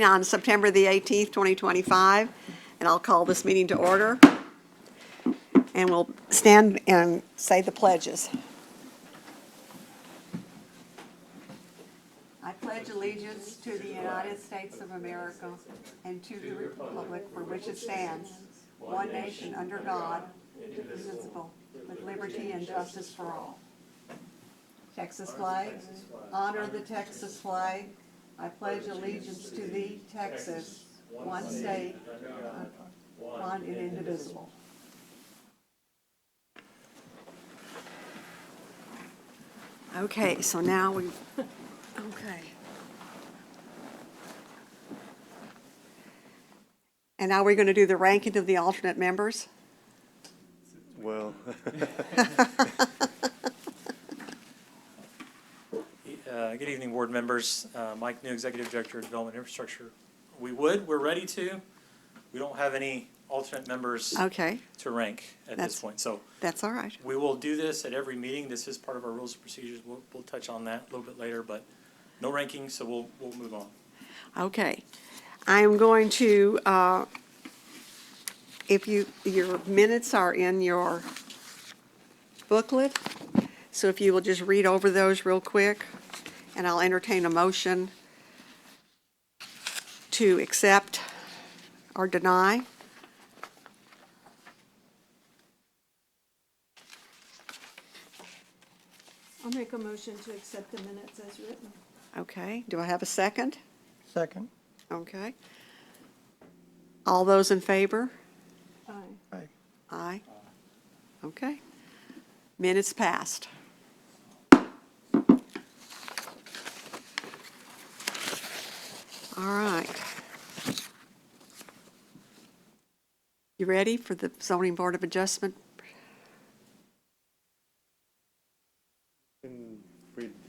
On September the 18th, 2025, and I'll call this meeting to order. And we'll stand and say the pledges. I pledge allegiance to the United States of America and to the republic for which it stands, one nation under God, indivisible, with liberty and justice for all. Texas flag, honor the Texas flag. I pledge allegiance to thee, Texas, one state, one and indivisible. Okay, so now okay. And now we're going to do the ranking of the alternate members. Well, good evening, board members. Mike New, Executive Director of Development Infrastructure. We're ready to. We don't have any alternate members Okay, to rank at this point. So that's all right. we will do this at every meeting. This is part of our rules and procedures. We'll touch on that a little bit later, but no ranking, so we'll move on. Okay. I am going to, your minutes are in your booklet, so if you will just read over those real quick, and I'll entertain a motion to accept or deny. I'll make a motion to accept the minutes as written. Okay, do I have a second? Second. Okay. All those in favor? Aye. Aye. Aye. Okay. Minutes passed. All right. You ready for the zoning board of adjustment?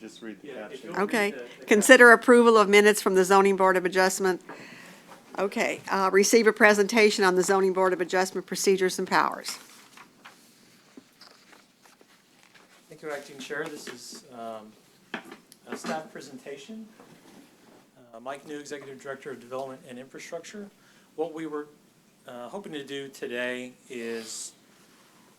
just read the Yeah, if caption. you'll- Okay. the Consider approval of minutes from the zoning board of adjustment. Okay. Receive a presentation on the zoning board of adjustment procedures and powers. Thank you, Acting Chair. This is a staff presentation. Mike New, Executive Director of Development and Infrastructure. What we were hoping to do today is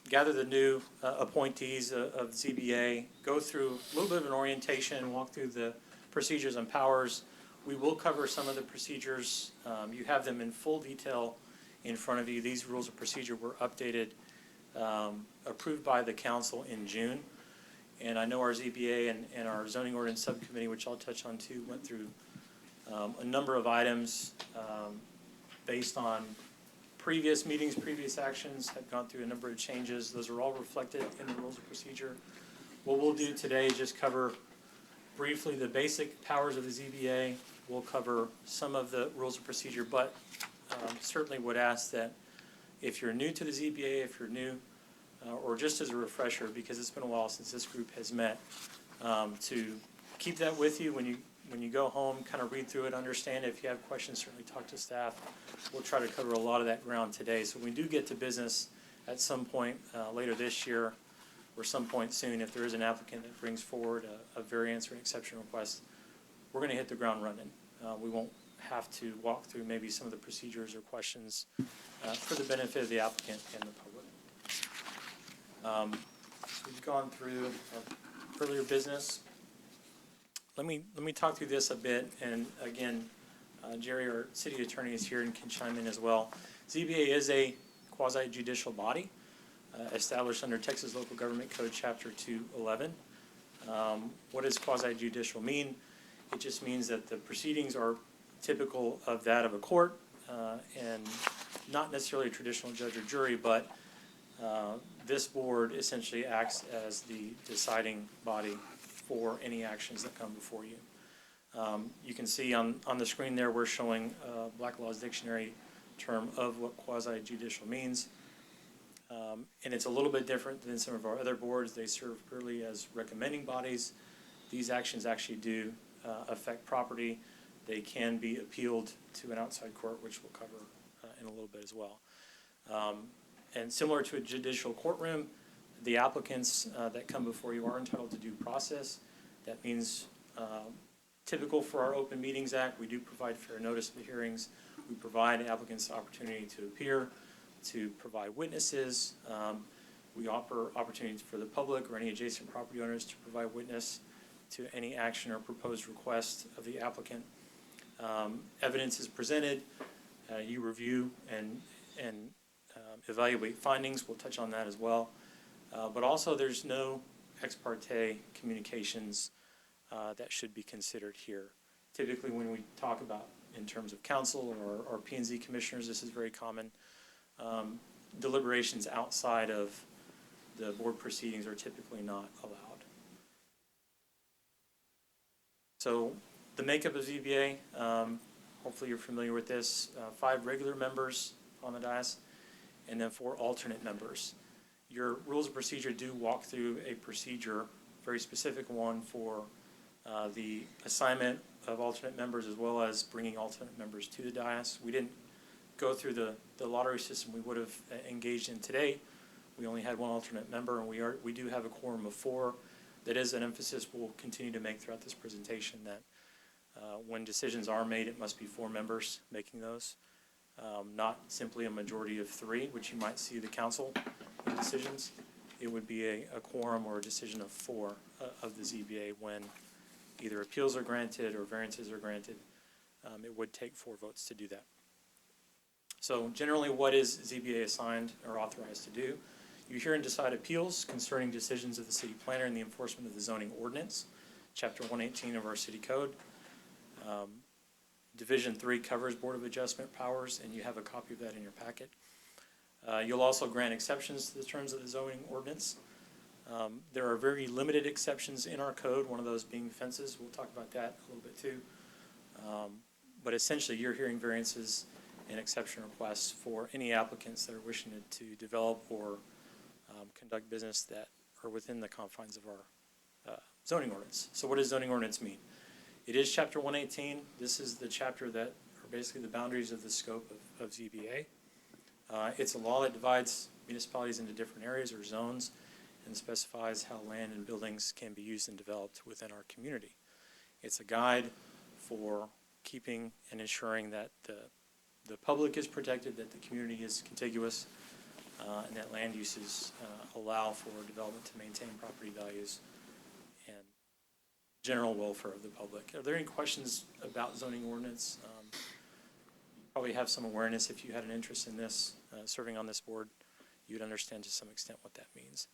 gather the new appointees of ZBA, go through a little bit of an orientation, walk through the procedures and powers. We will cover some of the procedures. You have them in full detail in front of you. These rules of procedure were updated, approved by the council in June. And I know our ZBA and our zoning ordinance subcommittee, which I'll touch on too, went through a number of items based on previous meetings, previous actions, have gone through a number of changes. Those are all reflected in the rules of procedure. What we'll do today is just cover briefly the basic powers of the ZBA. We'll cover some of the rules of procedure, but certainly would ask that if you're new to the ZBA, if you're new, or just as a refresher, because it's been a while since this group has met, to keep that with you when you go home, kind of read through it, understand it. If you have questions, certainly talk to staff. We'll try to cover a lot of that ground today. So when we do get to business at some point later this year or some point soon, if there is an applicant that brings forward a variance or an exception request, we're going to hit the ground running. We won't have to walk through maybe some of the procedures or questions for the benefit of the applicant and the public. So we've gone through earlier business. Let me talk through this a bit, and again, Jerry, our city attorney, is here and can chime in as well. ZBA is a quasi-judicial body established under Texas Local Government Code Chapter 211. What does quasi-judicial mean? It just means that the proceedings are typical of that of a court and not necessarily a traditional judge or jury, but this board essentially acts as the deciding body for any actions that come before you. You can see on the screen there, we're showing Black Law's dictionary term of what quasi-judicial means. And it's a little bit different than some of our other boards. They serve purely as recommending bodies. These actions actually do affect property. They can be appealed to an outside court, which we'll cover in a little bit as well. And similar to a judicial courtroom, the applicants that come before you are entitled to due process. That means Typical for our Open Meetings Act, we do provide fair notice of the hearings. We provide applicants the opportunity to appear, to provide witnesses. We offer opportunities for the public or any adjacent property owners to provide witness to any action or proposed request of the applicant. Evidence is presented. You review and evaluate findings. We'll touch on that as well. But also there's no ex parte communications that should be considered here. Typically when we talk about in terms of council or P&Z commissioners, this is very common. Deliberations outside of the board proceedings are typically not allowed. So the makeup of ZBA, hopefully you're familiar with this, 5 regular members on the dais and then 4 alternate members. Your rules of procedure do walk through a procedure, very specific one for the assignment of alternate members as well as bringing alternate members to the dais. We didn't go through the lottery system we would have engaged in today. We only had 1 alternate member, and we do have a quorum of 4. That is an emphasis we'll continue to make throughout this presentation, that when decisions are made, it must be 4 members making those, not simply a majority of 3, which you might see the council in decisions. It would be a quorum or a decision of 4 of the ZBA when either appeals are granted or variances are granted. It would take 4 votes to do that. So generally, what is ZBA assigned or authorized to do? You hear and decide appeals concerning decisions of the city planner and the enforcement of the zoning ordinance, Chapter 118 of our city code. Division 3 covers Board of Adjustment powers, and you have a copy of that in your packet. You'll also grant exceptions to the terms of the zoning ordinance. There are very limited exceptions in our code, one of those being fences. We'll talk about that a little bit too. But essentially, you're hearing variances and exception requests for any applicants that are wishing to develop or conduct business that are within the confines of our zoning ordinance. So what does zoning ordinance mean? It is Chapter 118. This is the chapter that are basically the boundaries of the scope of ZBA. It's a law that divides municipalities into different areas or zones and specifies how land and buildings can be used and developed within our community. It's a guide for keeping and ensuring that the public is protected, that the community is contiguous, and that land uses allow for development to maintain property values and general welfare of the public. Are there any questions about zoning ordinance? You probably have some awareness if you had an interest in this, serving on this board, you'd understand to some extent what that means.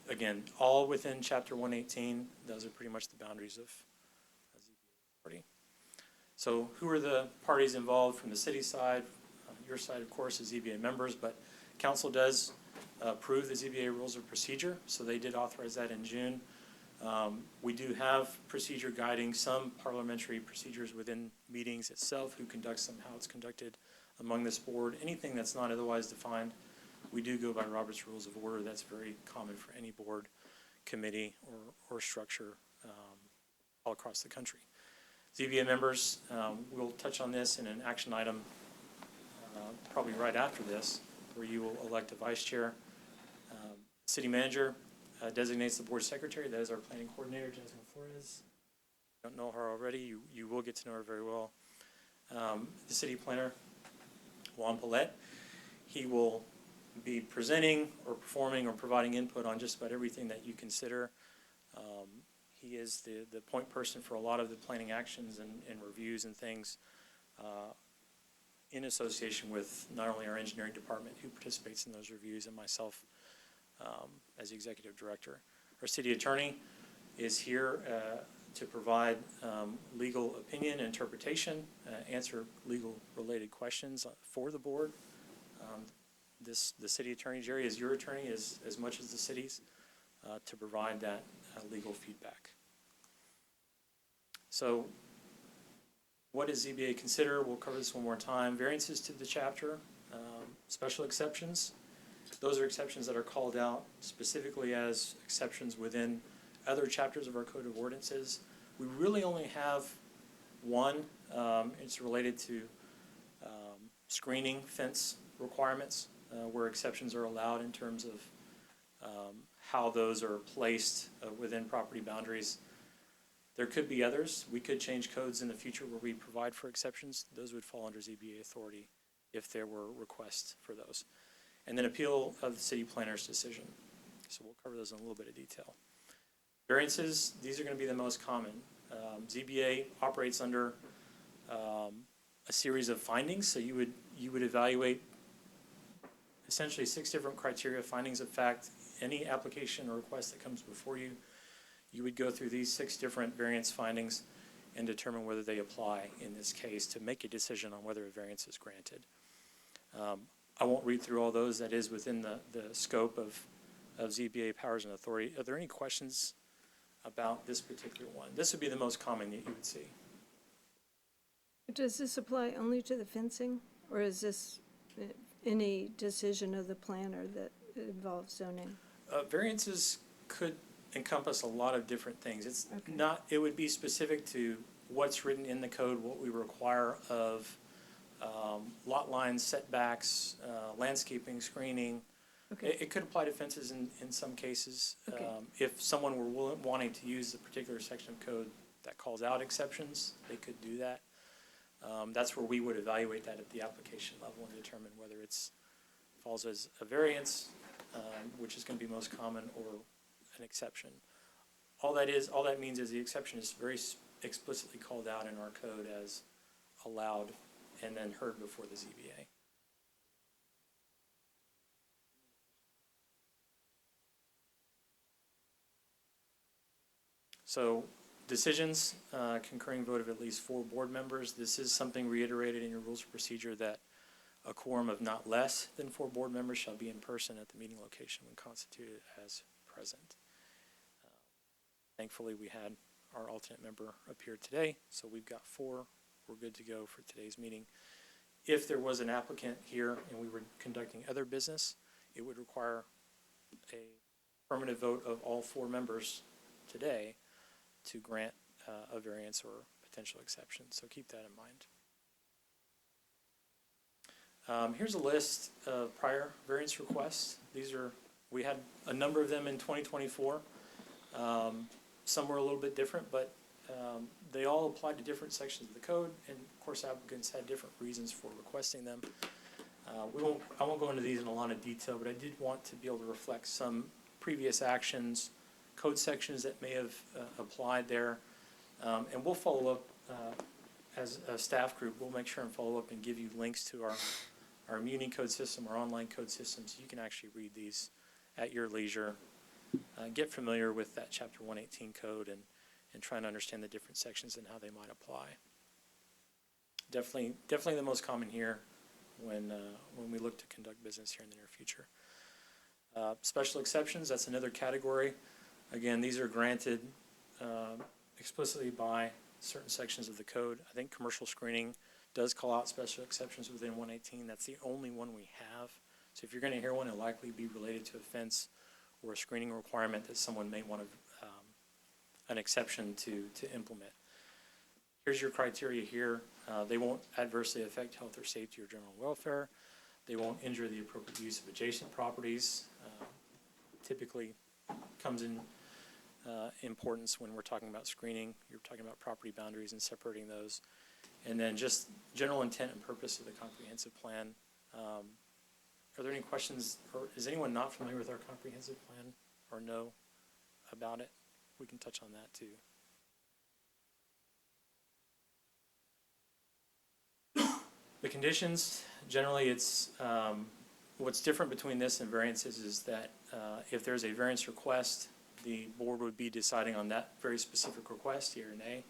Again, all within Chapter 118, those are pretty much the boundaries of ZBA authority. So who are the parties involved from the city side? Your side, of course, is ZBA members, but council does approve the ZBA rules of procedure, so they did authorize that in June. We do have procedure guiding some parliamentary procedures within meetings itself, who conducts them, how it's conducted among this board. Anything that's not otherwise defined, we do go by Robert's Rules of Order. That's very common for any board, committee, or structure all across the country. ZBA members, we'll touch on this in an action item probably right after this, where you will elect a vice chair. City manager designates the board secretary. That is our planning coordinator, Jasmine Flores. If you don't know her already, you will get to know her very well. The city planner, Juan Paulette, he will be presenting or performing or providing input on just about everything that you consider. He is the point person for a lot of the planning actions and reviews and things in association with not only our engineering department, who participates in those reviews, and myself as the executive director. Our city attorney is here to provide legal opinion, interpretation, answer legal related questions for the board. The city attorney, Jerry, is your attorney as much as the city's to provide that legal feedback. So what does ZBA consider? We'll cover this one more time. Variances to the chapter, special exceptions. Those are exceptions that are called out specifically as exceptions within other chapters of our Code of Ordinances. We really only have one. It's related to screening fence requirements, where exceptions are allowed in terms of how those are placed within property boundaries. There could be others. We could change codes in the future where we provide for exceptions. Those would fall under ZBA authority if there were requests for those. And then appeal of the city planner's decision. So we'll cover those in a little bit of detail. Variances, these are going to be the most common. ZBA operates under a series of findings. So you would evaluate essentially 6 different criteria, findings of fact. Any application or request that comes before you, you would go through these 6 different variance findings and determine whether they apply in this case to make a decision on whether a variance is granted. I won't read through all those. That is within the scope of ZBA powers and authority. Are there any questions about this particular one? This would be the most common that you would see. Does this apply only to the fencing, or is this any decision of the planner that involves zoning? Variances could encompass a lot of different things. It's Okay. not, it would be specific to what's written in the code, what we require of lot lines, setbacks, landscaping, screening. Okay. It could apply to fences in some cases. Okay. If someone were wanting to use the particular section of code that calls out exceptions, they could do that. That's where we would evaluate that at the application level and determine whether it's falls as a variance, which is going to be most common, or an exception. All that means is the exception is very explicitly called out in our code as allowed and then heard before the ZBA. So decisions, concurring vote of at least 4 board members. This is something reiterated in your rules of procedure, that a quorum of not less than 4 board members shall be in person at the meeting location when constituted as present. Thankfully, we had our alternate member appear today, so we've got 4. We're good to go for today's meeting. If there was an applicant here and we were conducting other business, it would require a affirmative vote of all 4 members today to grant a variance or potential exception. So keep that in mind. Here's a list of prior variance requests. We had a number of them in 2024. Some were a little bit different, but they all applied to different sections of the code, and of course applicants had different reasons for requesting them. I won't go into these in a lot of detail, but I did want to be able to reflect some previous actions, code sections that may have applied there, and we'll follow up as a staff group. We'll make sure and follow up and give you links to our Muni code system, our online code system, so you can actually read these at your leisure. Get familiar with that Chapter 118 code and try and understand the different sections and how they might apply. Definitely the most common here when we look to conduct business here in the near future. Special exceptions, that's another category. Again, these are granted explicitly by certain sections of the code. I think commercial screening does call out special exceptions within 118. That's the only one we have. So if you're going to hear one, it'll likely be related to a fence or a screening requirement that someone may want an exception to implement. Here's your criteria here. They won't adversely affect health or safety or general welfare. They won't injure the appropriate use of adjacent properties. Typically comes in importance when we're talking about screening. You're talking about property boundaries and separating those. And then just general intent and purpose of the comprehensive plan. Are there any questions, or is anyone not familiar with our comprehensive plan or know about it? We can touch on that too. The conditions, generally it's, what's different between this and variances is that if there's a variance request, the board would be deciding on that very specific request, yea or nay.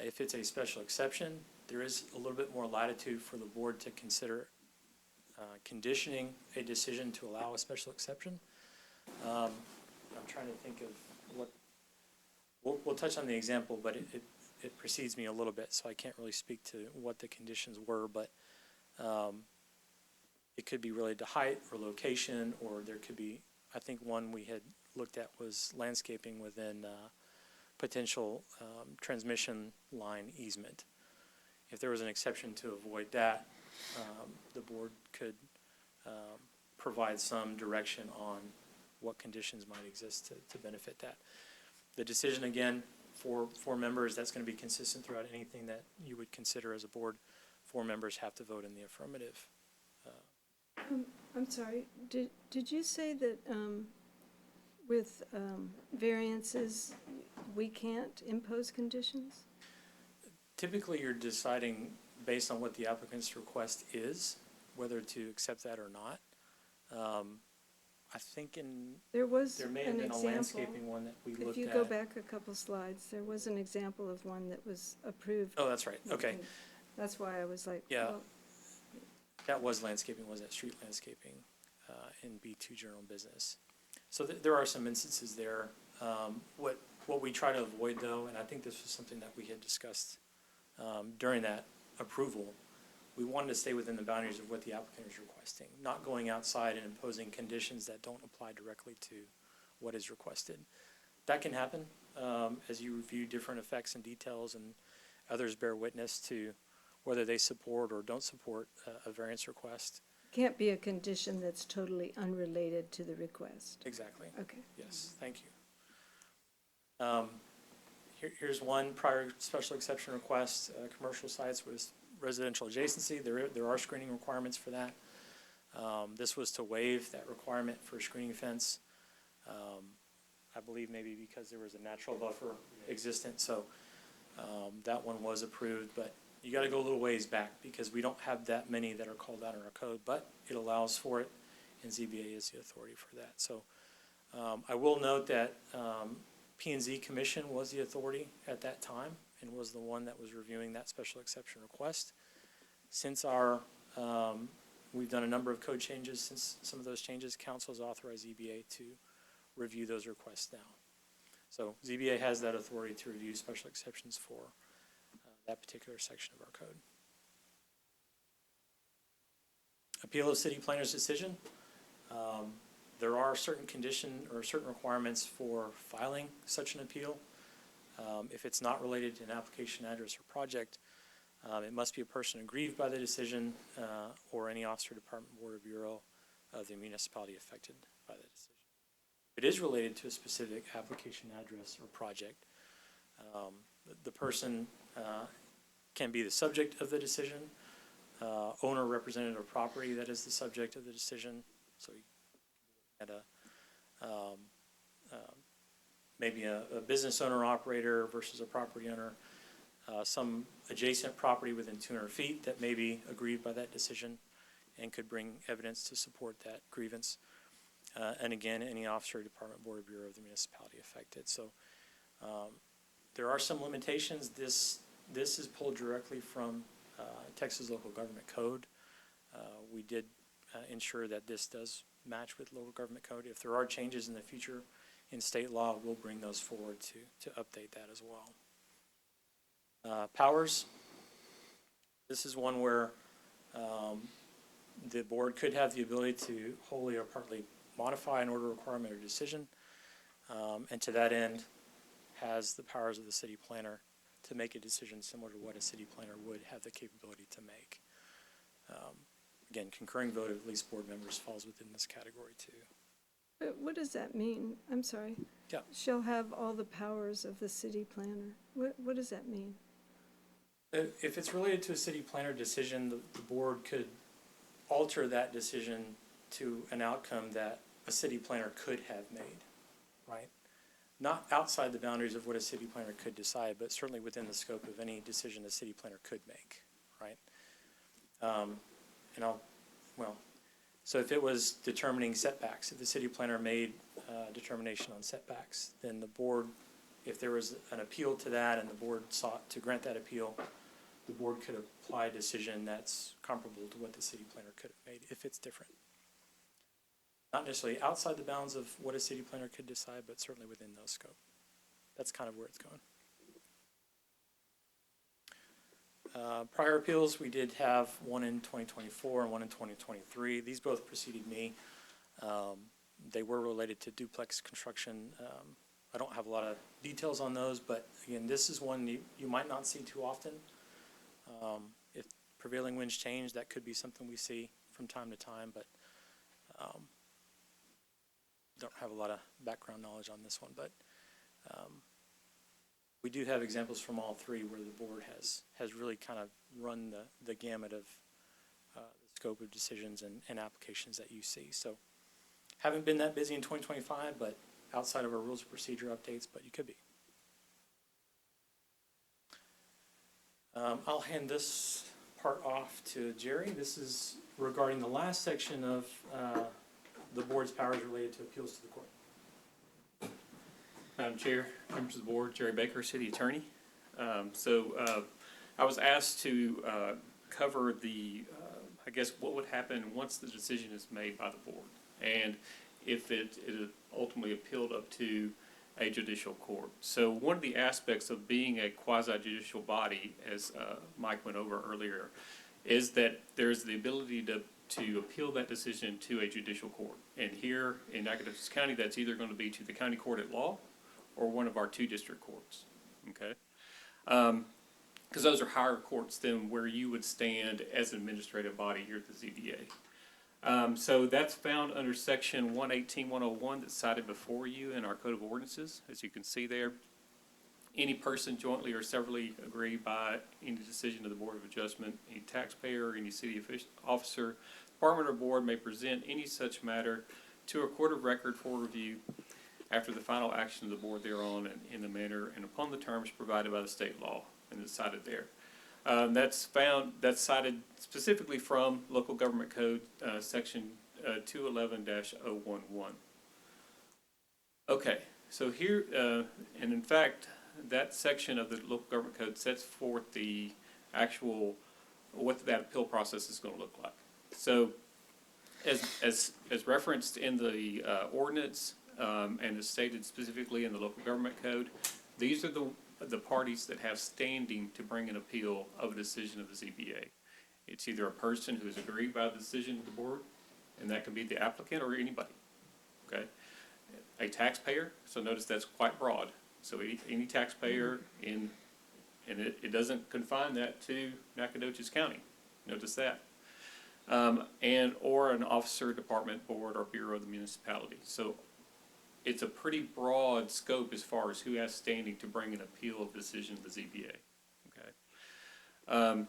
If it's a special exception, there is a little bit more latitude for the board to consider conditioning a decision to allow a special exception. I'm trying to think of what, we'll touch on the example, but it precedes me a little bit, so I can't really speak to what the conditions were, but it could be related to height or location, or there could be, I think one we had looked at was landscaping within potential transmission line easement. If there was an exception to avoid that, the board could provide some direction on what conditions might exist to benefit that. The decision, again, four members, that's going to be consistent throughout anything that you would consider as a board. 4 members have to vote in the affirmative. I'm sorry, did you say that with variances, we can't impose conditions? Typically, you're deciding based on what the applicant's request is, whether to accept that or not. I think There was there may an have been a example. landscaping one that we looked at. If you go back a couple slides, there was an example of one that was approved. Oh, that's right, okay. And that's why I was like, Yeah. well, That was landscaping, was that street landscaping in B2 general business. So there are some instances there. What we try to avoid though, and I think this was something that we had discussed during that approval, we wanted to stay within the boundaries of what the applicant is requesting, not going outside and imposing conditions that don't apply directly to what is requested. That can happen as you review different effects and details, and others bear witness to whether they support or don't support a variance request. can't be a condition that's totally unrelated to the request. Exactly. Okay. Yes, thank you. Here's one prior special exception request, commercial sites with residential adjacency. There are screening requirements for that. This was to waive that requirement for a screening fence. I believe maybe because there was a natural buffer existent, so that one was approved, but you got to go a little ways back because we don't have that many that are called out in our code, but it allows for it, and ZBA is the authority for that. So I will note that P&Z Commission was the authority at that time and was the one that was reviewing that special exception request. Since we've done a number of code changes, since some of those changes, council has authorized ZBA to review those requests now. So ZBA has that authority to review special exceptions for that particular section of our code. Appeal of city planner's decision. There are certain conditions or certain requirements for filing such an appeal. If it's not related to an application address or project, it must be a person aggrieved by the decision or any officer, department, board, or bureau of the municipality affected by the decision. If it is related to a specific application address or project, the person can be the subject of the decision, owner, representative of property that is the subject of the decision. So you had maybe a business owner operator versus a property owner, some adjacent property within 200 feet that may be aggrieved by that decision and could bring evidence to support that grievance. And again, any officer, department, board, or bureau of the municipality affected. So there are some limitations. This is pulled directly from Texas Local Government Code. We did ensure that this does match with local government code. If there are changes in the future in state law, we'll bring those forward to update that as well. Powers. This is one where the board could have the ability to wholly or partly modify an order, requirement, or decision, and to that end has the powers of the city planner to make a decision similar to what a city planner would have the capability to make. Again, concurring vote of at least board members falls within this category too. But what does that mean? I'm sorry. Yeah. Shall have all the powers of the city planner. What does that mean? If it's related to a city planner decision, the board could alter that decision to an outcome that a city planner could have made, right? Not outside the boundaries of what a city planner could decide, but certainly within the scope of any decision a city planner could make, right? So if it was determining setbacks, if the city planner made a determination on setbacks, then the board, if there was an appeal to that and the board sought to grant that appeal, the board could apply a decision that's comparable to what the city planner could have made if it's different. Not necessarily outside the bounds of what a city planner could decide, but certainly within those scope. That's kind of where it's going. Prior appeals, we did have one in 2024 and one in 2023. These both preceded me. They were related to duplex construction. I don't have a lot of details on those, but again, this is one you might not see too often. If prevailing winds change, that could be something we see from time to time, but don't have a lot of background knowledge on this one. But We do have examples from all three where the board has really kind of run the gamut of the scope of decisions and applications that you see. So haven't been that busy in 2025, but outside of our rules of procedure updates, but you could be. I'll hand this part off to Jerry. This is regarding the last section of the board's powers related to appeals to the court. Madam Chair, members of the board, Jerry Baker, City Attorney. I was asked to cover I guess, what would happen once the decision is made by the board, and if it is ultimately appealed up to a judicial court. So one of the aspects of being a quasi-judicial body, as Mike went over earlier, is that there's the ability to appeal that decision to a judicial court. And here in Nacogdoches County, that's either going to be to the county court at law or one of our 2 district courts, okay? Because those are higher courts than where you would stand as an administrative body here at the ZBA. So that's found under section 118-101 that's cited before you in our Code of Ordinances. As you can see there, any person jointly or severally aggrieved by any decision of the Board of Adjustment, any taxpayer, any city officer, department or board may present any such matter to a court of record for review after the final action of the board thereon and in the manner and upon the terms provided by the state law, and it's cited there. That's cited specifically from Local Government Code, section 211-011. Okay, so here, and in fact, that section of the Local Government Code sets forth the actual, what that appeal process is going to look like. So, as referenced in the ordinance, and is stated specifically in the Local Government Code, these are the parties that have standing to bring an appeal of a decision of the ZBA. It's either a person who is aggrieved by the decision of the board, and that can be the applicant or anybody, okay? A taxpayer, so notice that's quite broad. So any taxpayer and it doesn't confine that to Nacogdoches County, notice that. Or an officer, department, board, or bureau of the municipality. So it's a pretty broad scope as far as who has standing to bring an appeal of decision of the ZBA. Okay.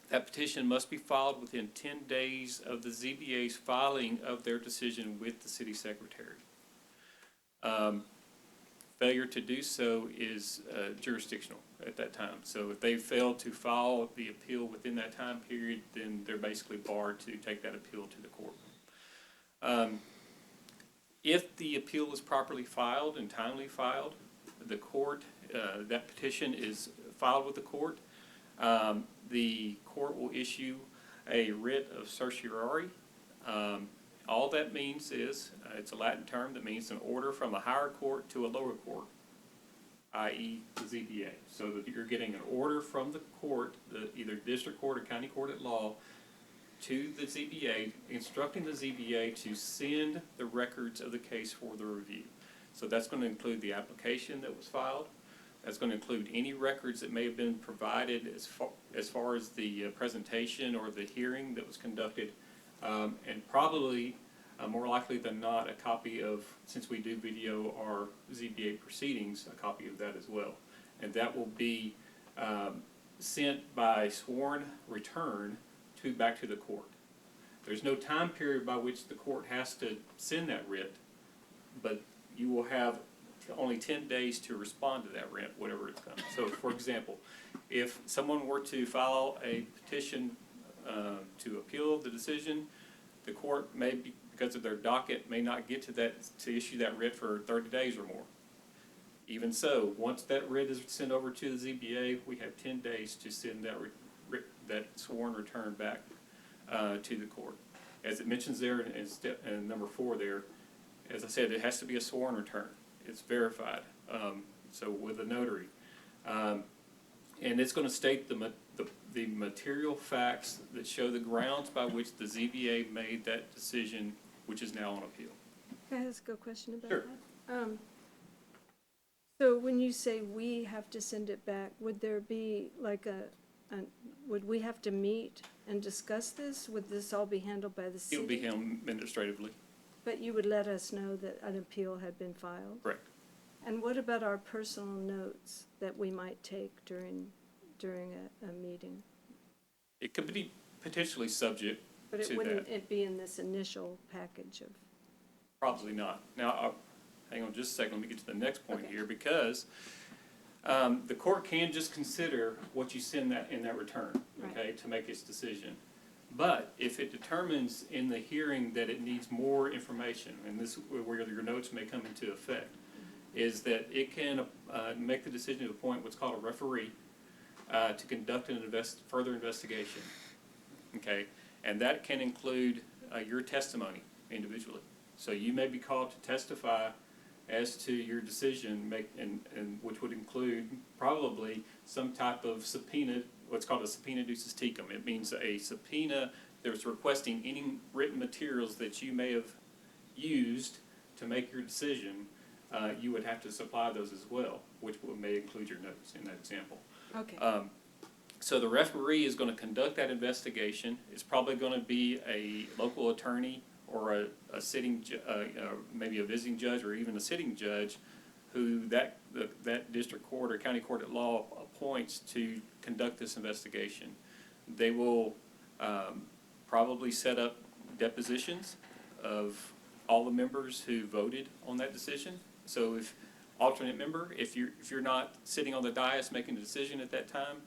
That petition must be filed within 10 days of the ZBA's filing of their decision with the city secretary. Failure to do so is jurisdictional at that time. So if they fail to file the appeal within that time period, then they're basically barred to take that appeal to the court. If the appeal is properly filed and timely filed, the court, that petition is filed with the court. The court will issue a writ of certiorari. All that means is, it's a Latin term that means an order from a higher court to a lower court, i.e. the ZBA. So that you're getting an order from the court, either district court or county court at law, to the ZBA, instructing the ZBA to send the records of the case for the review. So that's going to include the application that was filed. That's going to include any records that may have been provided as far as the presentation or the hearing that was conducted, and probably more likely than not a copy of, since we do video our ZBA proceedings, a copy of that as well. And that will be sent by sworn return back to the court. There's no time period by which the court has to send that writ, but you will have only 10 days to respond to that writ, whatever it's done. So, for example, if someone were to file a petition to appeal the decision, the court may be, because of their docket, may not get to that to issue that writ for 30 days or more. Even so, once that writ is sent over to the ZBA, we have 10 days to send that sworn return back to the court. As it mentions there in number 4 there, as I said, it has to be a sworn return. It's verified, so with a notary. And it's going to state the material facts that show the grounds by which the ZBA made that decision, which is now on appeal. Can I ask a question about Sure. that? So when you say we have to send it back, would there be like would we have to meet and discuss this? Would this all be handled by the city? It will be handled administratively. But you would let us know that an appeal had been filed? Correct. And what about our personal notes that we might take during a meeting? It could be potentially subject But to it wouldn't that. it be in this initial package of? Probably not. Now, hang on just a second, let me get to the next point Okay. here, because the court can just consider what you send in that return, okay, to make its decision. But if it determines in the hearing that it needs more information, and this is where your notes may come into effect, is that it can make the decision to appoint what's called a referee to conduct an further investigation, okay? And that can include your testimony individually. So you may be called to testify as to your decision, and which would include probably some type of subpoena, what's called a subpoena ducis tecum. It means a subpoena that's requesting any written materials that you may have used to make your decision. You would have to supply those as well, which may include your notes in that example. Okay. So the referee is going to conduct that investigation. It's probably going to be a local attorney or a sitting, maybe a visiting judge or even a sitting judge, who that district court or county court at law appoints to conduct this investigation. They will probably set up depositions of all the members who voted on that decision. So if alternate member, if you're not sitting on the dais making the decision at that time,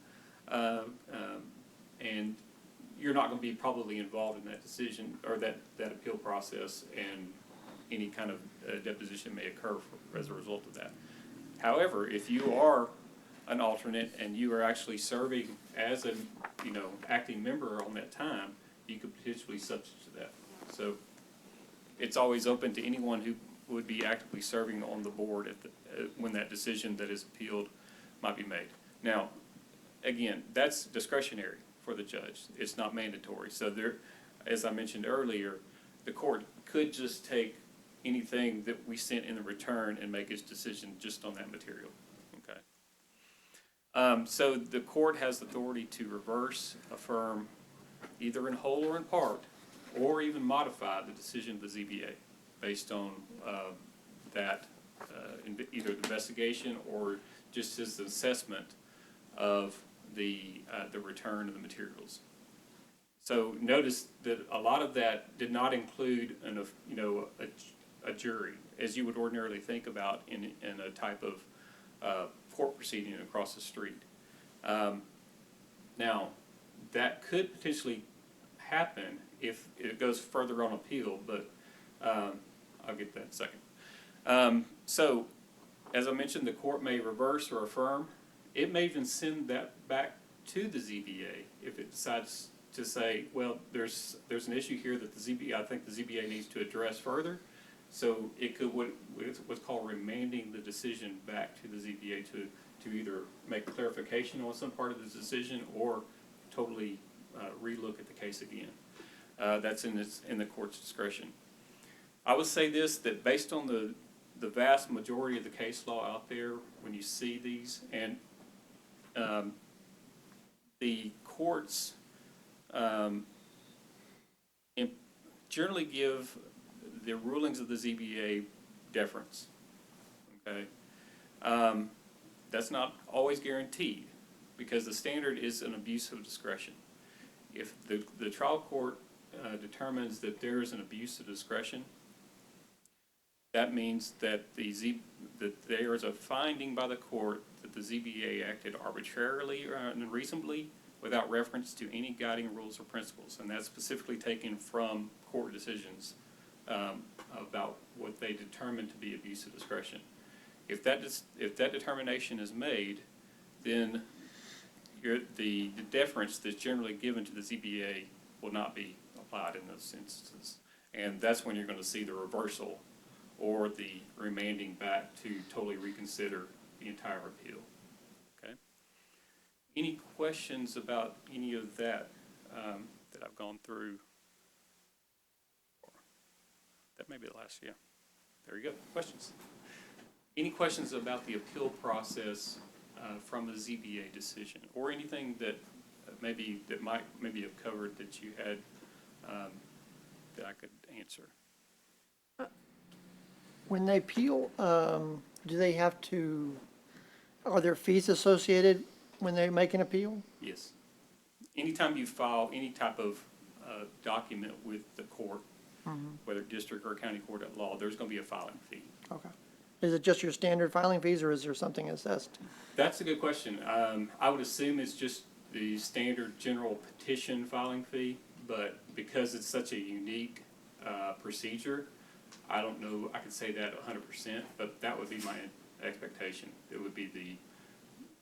and you're not going to be probably involved in that decision or that appeal process, and any kind of deposition may occur as a result of that. However, if you are an alternate and you are actually serving as a acting member on that time, you could potentially substitute that. So it's always open to anyone who would be actively serving on the board when that decision that is appealed might be made. Now, again, that's discretionary for the judge. It's not mandatory. So there, as I mentioned earlier, the court could just take anything that we sent in the return and make its decision just on that material. Okay. So the court has authority to reverse, affirm, either in whole or in part, or even modify the decision of the ZBA based on either the investigation or just his assessment of the return of the materials. So notice that a lot of that did not include a jury, as you would ordinarily think about in a type of court proceeding across the street. Now, that could potentially happen if it goes further on appeal, but I'll get that in a second. So, as I mentioned, the court may reverse or affirm. It may even send that back to the ZBA if it decides to say, well, there's an issue here that I think the ZBA needs to address further. So it could what's called remanding the decision back to the ZBA to either make clarification on some part of the decision or totally relook at the case again. That's in the court's discretion. I would say this, that based on the vast majority of the case law out there, when you see these, and the courts generally give the rulings of the ZBA deference. Okay, that's not always guaranteed because the standard is an abuse of discretion. If the trial court determines that there is an abuse of discretion, that means that that there is a finding by the court that the ZBA acted arbitrarily or unreasonably without reference to any guiding rules or principles, and that's specifically taken from court decisions about what they determine to be abuse of discretion. If that determination is made, then the deference that's generally given to the ZBA will not be applied in those instances, and that's when you're going to see the reversal or the remanding back to totally reconsider the entire appeal. Okay. Any questions about any of that that I've gone through? That may be the last, yeah. There you go. Questions? Any questions about the appeal process from the ZBA decision, or anything that might have covered that you had that I could answer? When they appeal do they have to, are there fees associated when they make an appeal? Yes. Anytime you file any type of document with the court, whether district or county court at law, there's going to be a filing fee. Okay. Is it just your standard filing fees, or is there something assessed? That's a good question. I would assume it's just the standard general petition filing fee, but because it's such a unique procedure, I don't know, I could say that 100%, but that would be my expectation. It would be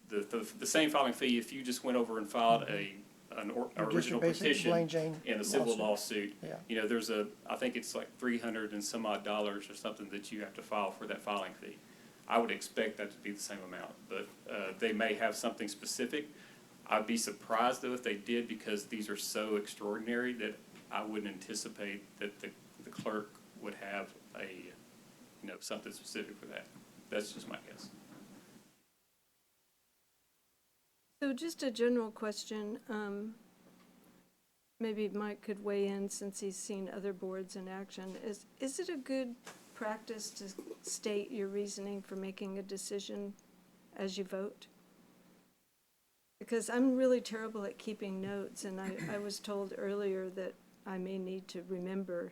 the same filing fee if you just went over and filed an original petition Plain Jane in a civil lawsuit. lawsuit. Yeah. There's I think it's like $300 and some odd or something that you have to file for that filing fee. I would expect that to be the same amount, but they may have something specific. I'd be surprised though if they did, because these are so extraordinary that I wouldn't anticipate that the clerk would have something specific for that. That's just my guess. So just a general question, maybe Mike could weigh in since he's seen other boards in action. Is it a good practice to state your reasoning for making a decision as you vote? Because I'm really terrible at keeping notes, and I was told earlier that I may need to remember,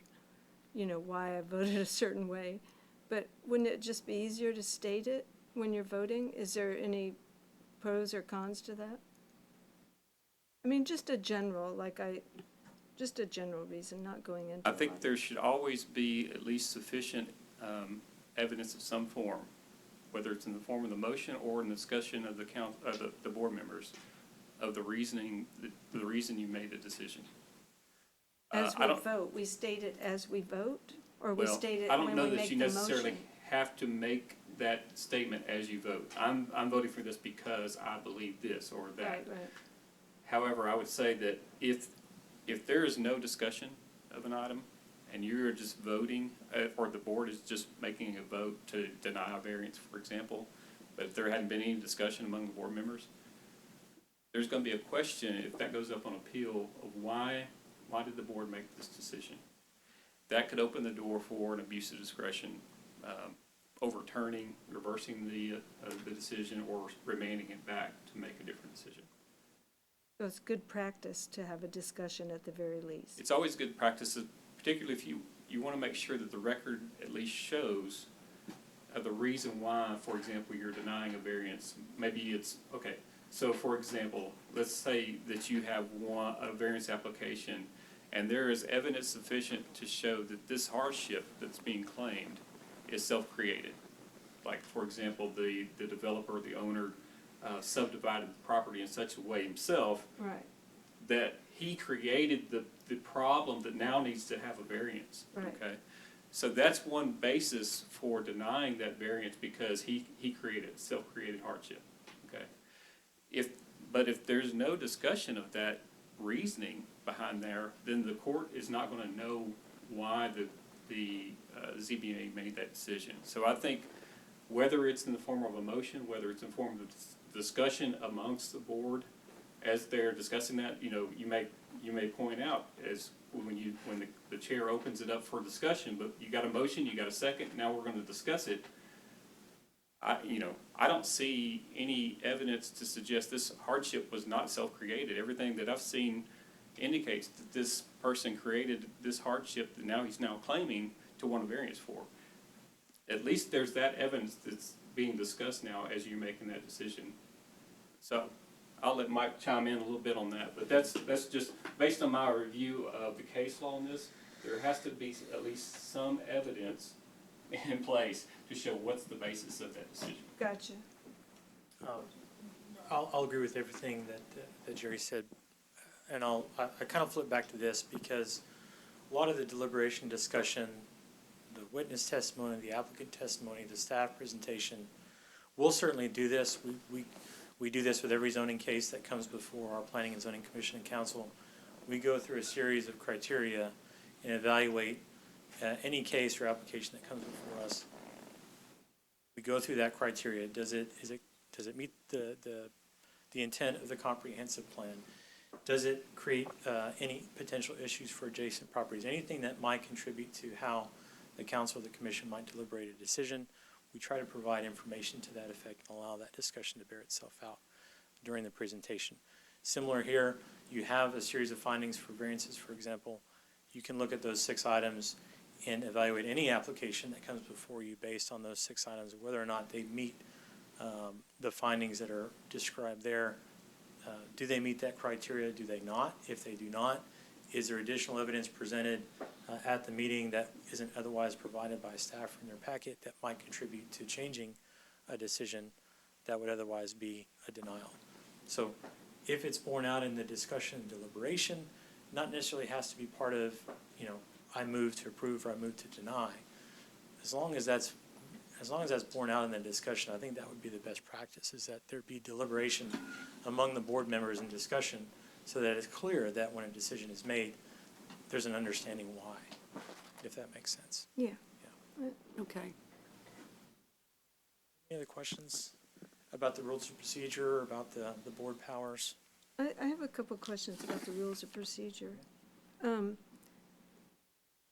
why I voted a certain way. But wouldn't it just be easier to state it when you're voting? Is there any pros or cons to that? I mean, just a general reason, not going into. I think there should always be at least sufficient evidence of some form, whether it's in the form of the motion or in the discussion of the board members, of the reasoning, the reason you made the decision. As we vote, we state it as we vote, or we state it I don't when know we that make you the necessarily motion? have to make that statement as you vote. I'm voting for this because I believe this or that. Right, right. However, I would say that if there is no discussion of an item and you're just voting, or the board is just making a vote to deny a variance, for example, but if there hadn't been any discussion among the board members, there's going to be a question if that goes up on appeal of why did the board make this decision? That could open the door for an abuse of discretion, overturning, reversing the decision, or remanding it back to make a different decision. So it's good practice to have a discussion at the very least. It's always good practice, particularly if you want to make sure that the record at least shows the reason why, for example, you're denying a variance. Maybe it's, okay, so for example, let's say that you have a variance application and there is evidence sufficient to show that this hardship that's being claimed is self-created. Like, for example, the developer, the owner, subdivided the property in such a way himself Right. that he created the problem that now needs to have a variance. Right. Okay, so that's one basis for denying that variance, because he created self-created hardship. Okay, but if there's no discussion of that reasoning behind there, then the court is not going to know why the ZBA made that decision. So I think whether it's in the form of a motion, whether it's in the form of discussion amongst the board as they're discussing that, you may point out as when the chair opens it up for discussion, but you got a motion, you got a second, now we're going to discuss it. I don't see any evidence to suggest this hardship was not self-created. Everything that I've seen indicates that this person created this hardship that now he's claiming to want a variance for. At least there's that evidence that's being discussed now as you're making that decision. So I'll let Mike chime in a little bit on that, but that's just based on my review of the case law on this. There has to be at least some evidence in place to show what's the basis of that decision. Gotcha. I'll agree with everything that Jerry said, and I kind of flip back to this because a lot of the deliberation discussion, the witness testimony, the applicant testimony, the staff presentation, we'll certainly do this. We do this with every zoning case that comes before our Planning and Zoning Commission and Council. We go through a series of criteria and evaluate any case or application that comes before us. We go through that criteria. Does it meet the intent of the comprehensive plan? Does it create any potential issues for adjacent properties? Anything that might contribute to how the council or the commission might deliberate a decision, we try to provide information to that effect and allow that discussion to bear itself out during the presentation. Similar here, you have a series of findings for variances, for example. You can look at those 6 items and evaluate any application that comes before you based on those 6 items, whether or not they meet the findings that are described there. Do they meet that criteria? Do they not? If they do not, is there additional evidence presented at the meeting that isn't otherwise provided by staff in their packet that might contribute to changing a decision that would otherwise be a denial? So if it's borne out in the discussion and deliberation, not necessarily has to be part of, I move to approve or I move to deny. As long as that's borne out in the discussion, I think that would be the best practice, is that there be deliberation among the board members in discussion so that it's clear that when a decision is made, there's an understanding why, if that makes sense. Yeah. Okay. Any other questions about the rules of procedure or about the board powers? I have a couple questions about the rules of procedure.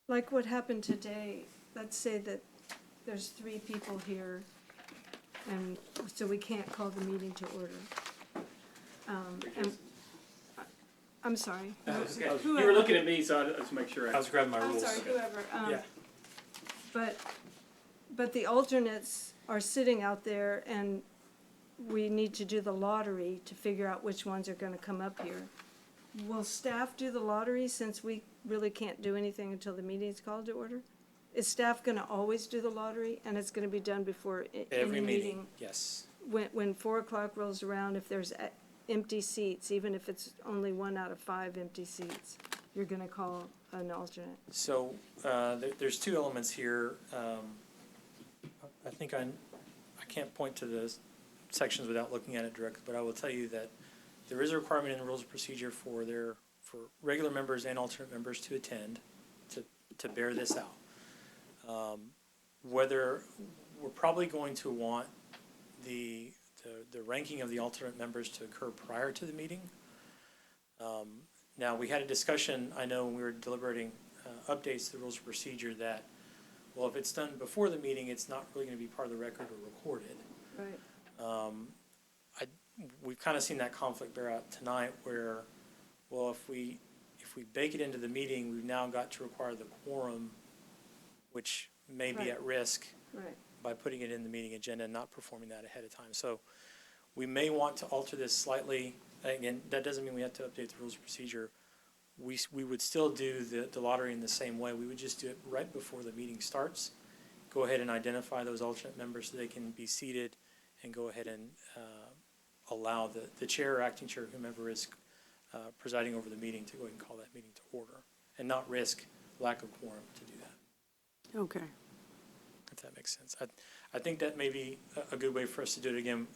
Like what happened today, let's say that there's 3 people here, and so we can't call the meeting to order. And I'm sorry. You were looking at me, so I just make sure. I was grabbing my I'm rules. sorry, whoever. Yeah. But the alternates are sitting out there, and we need to do the lottery to figure out which ones are gonna come up here. Will staff do the lottery, since we really can't do anything until the meeting's called to order? Is staff gonna always do the lottery, and it's gonna be done before Every any meeting, yes. When 4 o'clock rolls around, if there's empty seats, even if it's only 1 out of 5 empty seats, you're gonna call an alternate? So there's 2 elements here. I think I can't point to the sections without looking at it directly, but I will tell you that there is a requirement in the rules of procedure for regular members and alternate members to attend, to bear this out. Whether we're probably going to want the ranking of the alternate members to occur prior to the meeting. Now, we had a discussion, I know when we were deliberating updates to the rules of procedure, that, well, if it's done before the meeting, it's not really going to be part of the record or recorded. Right. We've kind of seen that conflict bear out tonight, where, well, if we bake it into the meeting, we've now got to require the quorum, which may be Right. at risk Right. by putting it in the meeting agenda and not performing that ahead of time. So we may want to alter this slightly. Again, that doesn't mean we have to update the rules of procedure. We would still do the lottery in the same way. We would just do it right before the meeting starts. Go ahead and identify those alternate members so they can be seated, and go ahead and allow the chair or acting chair, whomever is presiding over the meeting, to go ahead and call that meeting to order, and not risk lack of quorum to do that. Okay. If that makes sense. I think that may be a good way for us to do it. Again,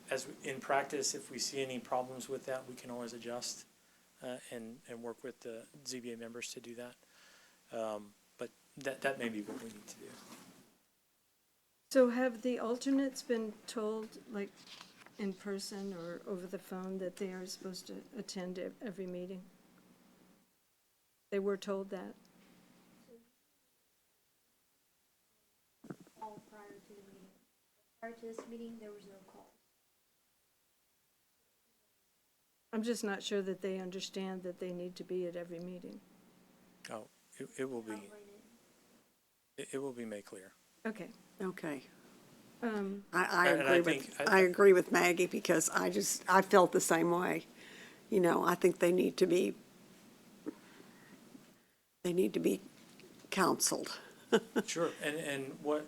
as in practice, if we see any problems with that, we can always adjust and work with the ZBA members to do that. But that may be what we need to do. So have the alternates been told, like, in person or over the phone, that they are supposed to attend every meeting? They were told that? All prior to the meeting. Prior to this meeting, there was no call. I'm just not sure that they understand that they need to be at every meeting. Oh, it will be, Outline it. it will be made clear. Okay. Okay. I And I agree think- with, I agree with Maggie, because I felt the same way. I think they need to be counseled. Sure, and what,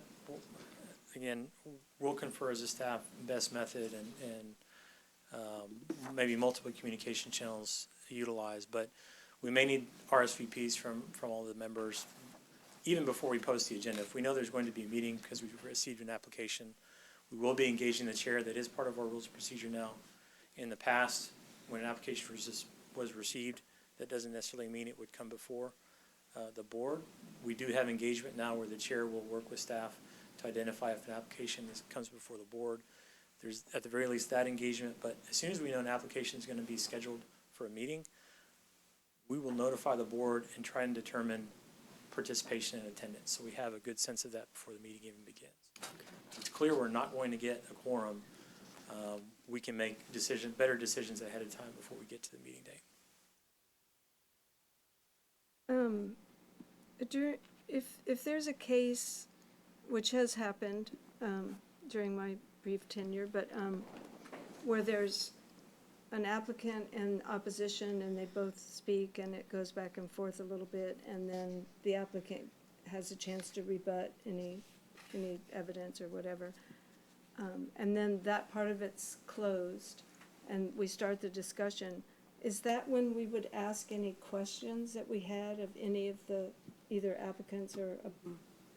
again, we'll confer as a staff best method and maybe multiple communication channels utilized, but we may need RSVPs from all the members even before we post the agenda. If we know there's going to be a meeting because we've received an application, we will be engaging the chair. That is part of our rules of procedure now. In the past, when an application was received, that doesn't necessarily mean it would come before the board. We do have engagement now where the chair will work with staff to identify if an application comes before the board. There's at the very least that engagement, but as soon as we know an application is going to be scheduled for a meeting, we will notify the board and try and determine participation and attendance. So we have a good sense of that before the meeting even begins. It's clear we're not going to get a quorum. We can make better decisions ahead of time before we get to the meeting date. If there's a case, which has happened during my brief tenure, but where there's an applicant and opposition and they both speak and it goes back and forth a little bit, and then the applicant has a chance to rebut any evidence or whatever, and then that part of it's closed and we start the discussion, is that when we would ask any questions that we had of any of the either applicants or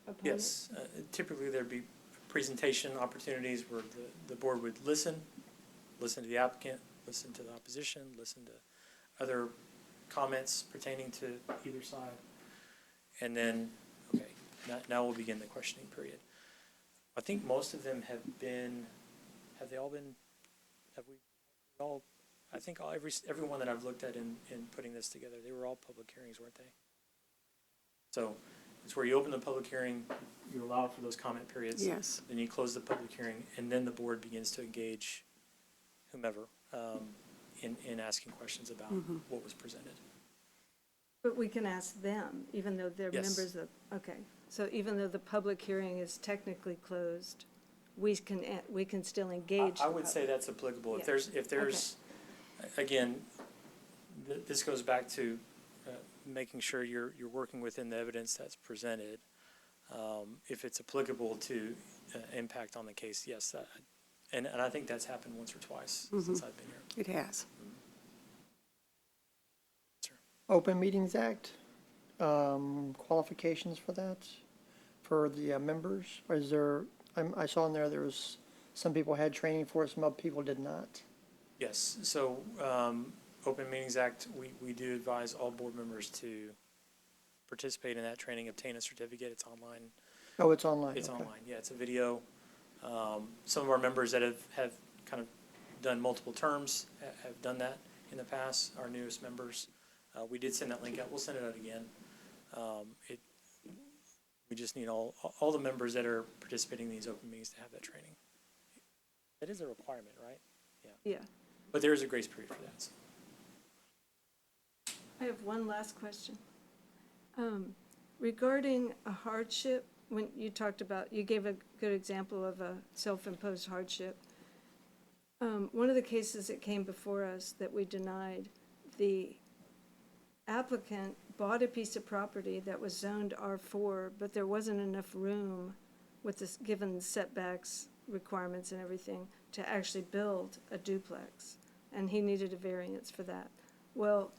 opponents? Yes, typically there'd be presentation opportunities where the board would listen to the applicant, listen to the opposition, listen to other comments pertaining to either side. And then, okay, now we'll begin the questioning period. I think most of them have they all been, I think everyone that I've looked at in putting this together, they were all public hearings, weren't they? So it's where you open the public hearing, you allow for those comment periods. Yes. Then you close the public hearing, and then the board begins to engage whomever in asking questions about what was presented. But we can ask them, even though they're Yes. members of, okay. So even though the public hearing is technically closed, we can still engage. I would say that's applicable. Yeah. If there's, again, this goes back to making sure you're working within the evidence that's presented. If it's applicable to impact on the case, yes, and I think that's happened once or twice since I've been here. It has. Sure. Open Meetings Act, qualifications for that, for the members? Or is there, I saw in there was, some people had training for it, some other people did not. Yes, so Open Meetings Act, we do advise all board members to participate in that training, obtain a certificate. It's online. Oh, it's online? It's okay. online, yeah, it's a video. Some of our members that have kind of done multiple terms have done that in the past, our newest members. We did send that link out. We'll send it out again. We just need all the members that are participating in these open meetings to have that training. That is a requirement, right? Yeah. But there is a grace period for that. So. I have one last question. Regarding a hardship, when you talked about, you gave a good example of a self-imposed hardship. One of the cases that came before us that we denied, the applicant bought a piece of property that was zoned R4, but there wasn't enough room with this, given setbacks, requirements and everything, to actually build a duplex. And he needed a variance for that. Well,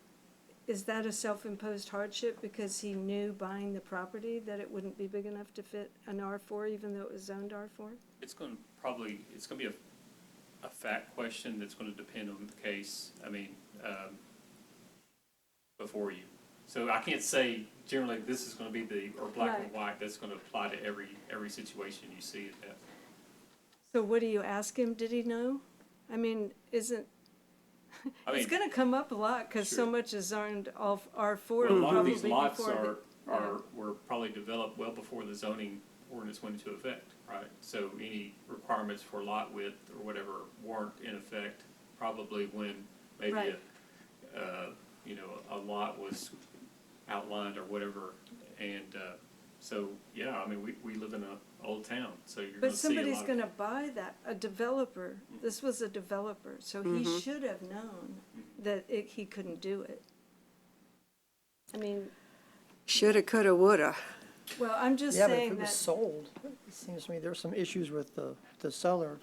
is that a self-imposed hardship because he knew buying the property that it wouldn't be big enough to fit an R4 even though it was zoned R4? It's going to be a fact question that's going to depend on the case, before you. So I can't say generally this is going to be or black and white, that's going to apply to every situation you see at that. So what do you ask him? Did he know? I mean, it's going to come up a lot because so Sure. much is zoned off R4. Well, a lot of these probably lots before were probably developed well before the zoning ordinance went into effect, right? So any requirements for lot width or whatever weren't in effect probably when maybe Right. a lot was outlined or whatever. And so, yeah, we live in an old town, so you're going But to see a lot somebody's of. going to buy that, a developer. This was a developer, so he should have known that he couldn't do it. I mean, Shoulda, coulda, woulda. well, I'm just Yeah, but if saying it was that, sold, it seems to me there's some issues with the seller.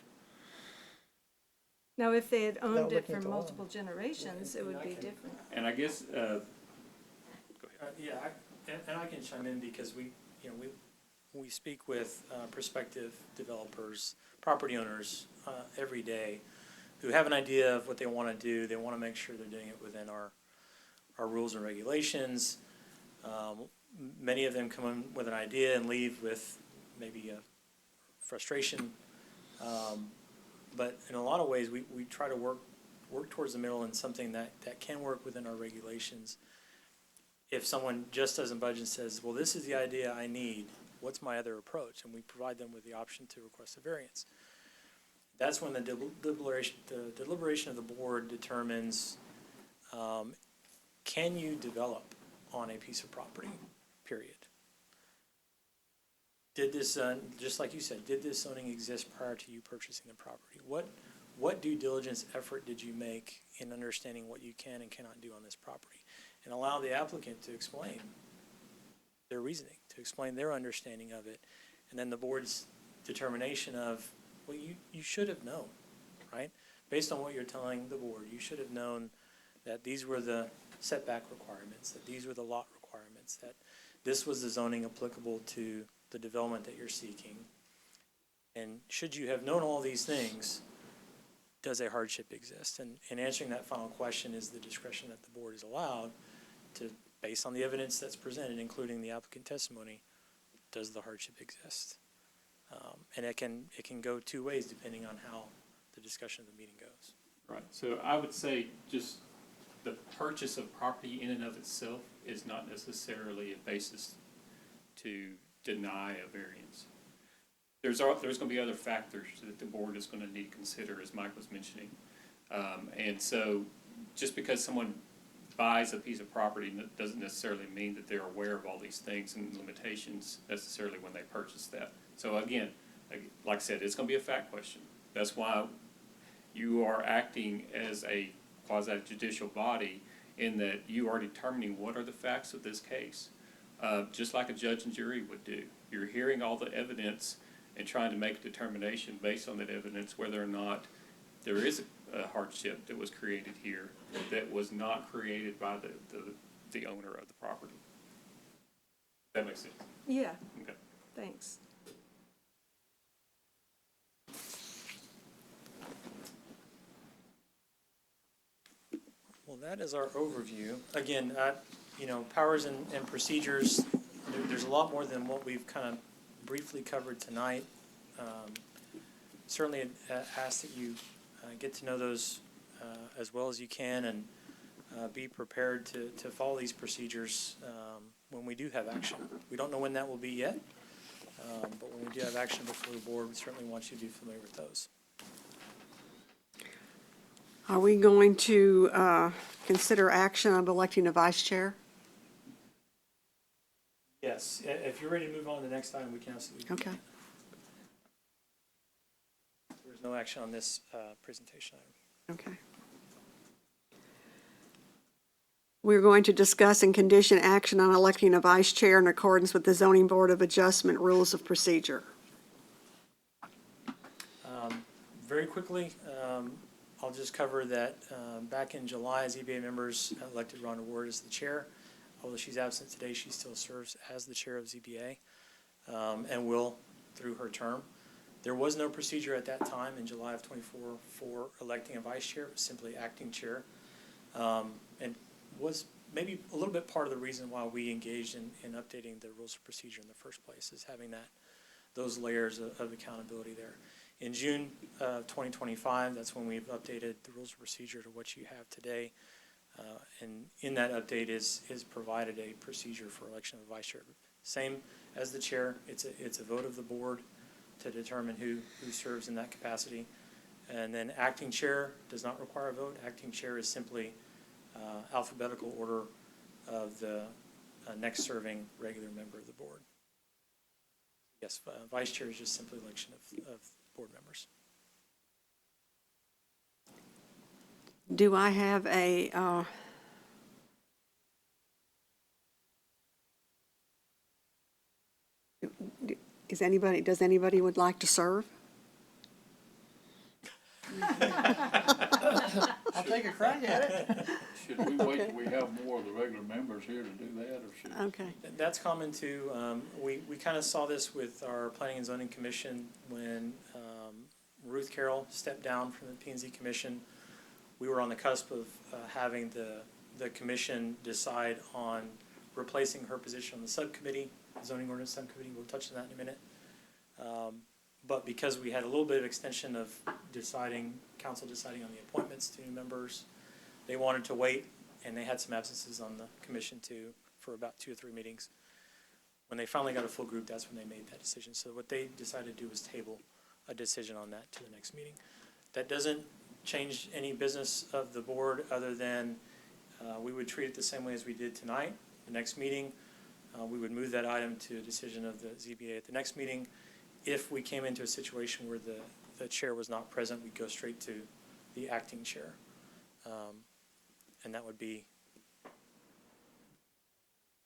now if they had owned it looking for at the law. multiple generations, it would be different. And I guess, Yeah, and I can chime in because we speak with prospective developers, property owners every day who have an idea of what they want to do. They want to make sure they're doing it within our rules and regulations. Many of them come in with an idea and leave with maybe a frustration. But in a lot of ways, we try to work towards the middle in something that can work within our regulations. if someone just doesn't budge and says, well, this is the idea I need, what's my other approach? And we provide them with the option to request a variance. That's when the deliberation of the board determines, can you develop on a piece of property, period? Did this, just like you said, did this zoning exist prior to you purchasing the property? What due diligence effort did you make in understanding what you can and cannot do on this property? And allow the applicant to explain their reasoning, to explain their understanding of it. And then the board's determination of, well, you should have known, right? Based on what you're telling the board, you should have known that these were the setback requirements, that these were the lot requirements, that this was the zoning applicable to the development that you're seeking. And should you have known all these things, does a hardship exist? And answering that final question is the discretion that the board is allowed to, based on the evidence that's presented, including the applicant testimony, does the hardship exist? And it can go two ways depending on how the discussion of the meeting goes. Right, so I would say just the purchase of property in and of itself is not necessarily a basis to deny a variance. There's going to be other factors that the board is going to need to consider, as Mike was mentioning. And so just because someone buys a piece of property doesn't necessarily mean that they're aware of all these things and limitations necessarily when they purchase that. So again, like I said, it's going to be a fact question. That's why you are acting as a quasi-judicial body in that you are determining what are the facts of this case, just like a judge and jury would do. You're hearing all the evidence and trying to make a determination based on that evidence whether or not there is a hardship that was created here that was not created by the owner of the property. That makes sense? Yeah, Okay. thanks. Well, that is our overview. Again, powers and procedures, there's a lot more than what we've kind of briefly covered tonight. Certainly ask that you get to know those as well as you can and be prepared to follow these procedures when we do have action. We don't know when that will be yet, but when we do have action before the board, we certainly want you to be familiar with those. Are we going to consider action on electing a vice chair? Yes, if you're ready to move on to the next item, we can absolutely do Okay. that. There's no action on this presentation item. Okay. We're going to discuss and condition action on electing a vice chair in accordance with the Zoning Board of Adjustment Rules of Procedure. Very quickly, I'll just cover that back in July, ZBA members elected Rhonda Ward as the chair. Although she's absent today, she still serves as the chair of ZBA and will through her term. There was no procedure at that time in July of '24 for electing a vice chair. It was simply acting chair, and was maybe a little bit part of the reason why we engaged in updating the rules of procedure in the first place, is having those layers of accountability there. In June of 2025, that's when we've updated the rules of procedure to what you have today. And in that update is provided a procedure for election of vice chair. Same as the chair, it's a vote of the board to determine who serves in that capacity. And then acting chair does not require a vote. Acting chair is simply alphabetical order of the next serving regular member of the board. Yes, vice chair is just simply election of board members. Do I have a, does anybody would like to serve? I'll take a crack at it. Should we wait till we have more of the regular members here to do that, or should? Okay. That's common too. We kind of saw this with our Planning and Zoning Commission when Ruth Carroll stepped down from the P&Z Commission. We were on the cusp of having the commission decide on replacing her position on the subcommittee, zoning ordinance subcommittee. We'll touch on that in a minute. But because we had a little bit of extension of council deciding on the appointments to new members, they wanted to wait, and they had some absences on the commission to for about 2 or 3 meetings. When they finally got a full group, that's when they made that decision. So what they decided to do was table a decision on that to the next meeting. That doesn't change any business of the board other than we would treat it the same way as we did tonight. The next meeting, we would move that item to a decision of the ZBA at the next meeting. If we came into a situation where the chair was not present, we'd go straight to the acting chair. And that would be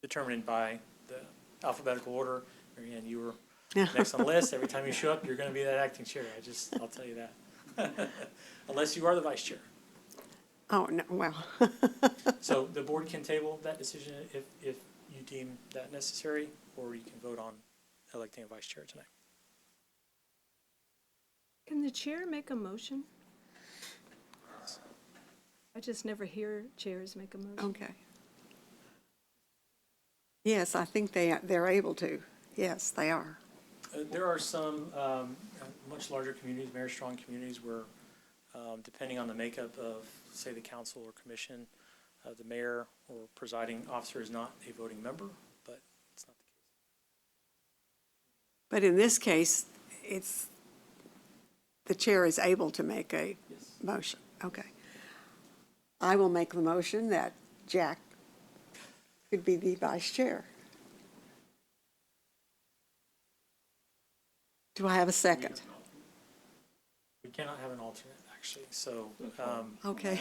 determined by the alphabetical order. Mary Ann, you were next on the list. Every time you show up, you're going to be that acting chair. I'll tell you that. Unless you are the vice chair. Oh, no, well. So the board can table that decision if you deem that necessary, or you can vote on electing a vice chair tonight. Can the chair make a motion? I just never hear chairs make a motion. Okay. Yes, I think they're able to. Yes, they are. There are some much larger communities, mayor-strong communities, where depending on the makeup of, say, the council or commission, the mayor or presiding officer is not a voting member, but it's not the case. But in this case, the chair is able to make a motion. Okay. I will make the motion that Jack could be the vice chair. Do I have a second? We cannot have an alternate, actually, so Okay.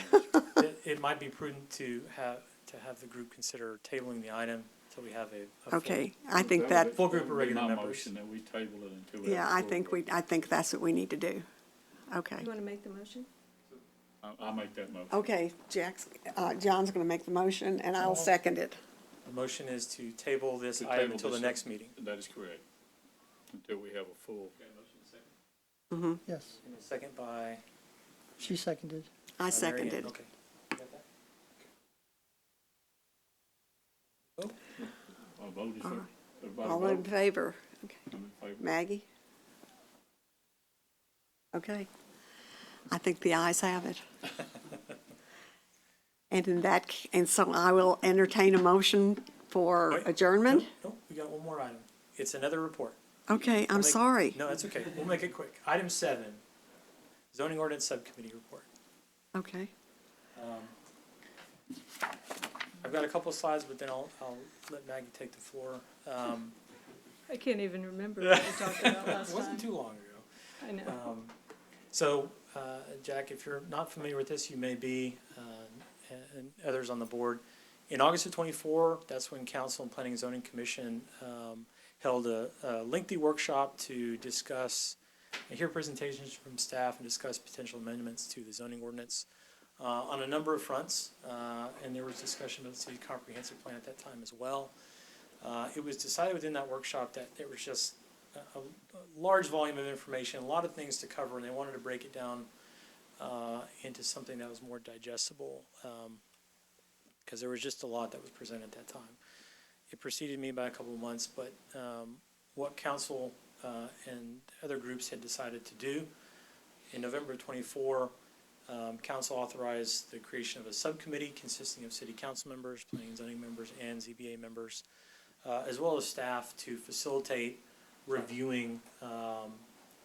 it might be prudent to have the group consider tabling the item until we have a full- Okay, I think that, Full group of That would be regular my members. motion that we table it until. we yeah, have I a full think I think that's what we need to do. Okay. You want to make the motion? I'll make that motion. Okay, John's going to make the motion, and I'll second it. The motion is to table this To item table until the this next meeting. That is correct. Until we have a full. Yes, And a second by she seconded. I Mary Ann. seconded. Okay. You got that? A vote is All right. everybody All in vote? favor? Okay. I'm in favor. Maggie? Okay. I think the ayes have it. And so I will entertain a motion for Wait. adjournment? No, we got one more item. It's another report. Okay, I'm sorry. No, that's okay. We'll make it quick. Item 7, zoning ordinance subcommittee report. Okay. I've got a couple of slides, but then I'll let Maggie take the floor. I can't even remember what we talked about last It wasn't time. too long ago. I know. So, Jack, if you're not familiar with this, you may be, and others on the board. In August of '24, that's when Council and Planning and Zoning Commission held a lengthy workshop to discuss and hear presentations from staff and discuss potential amendments to the zoning ordinance on a number of fronts. And there was discussion of the city comprehensive plan at that time as well. It was decided within that workshop that there was just a large volume of information, a lot of things to cover, and they wanted to break it down into something that was more digestible, because there was just a lot that was presented at that time. It preceded me by a couple of months, but what council and other groups had decided to do, in November of '24, council authorized the creation of a subcommittee consisting of city council members, planning and zoning members, and ZBA members, as well as staff to facilitate reviewing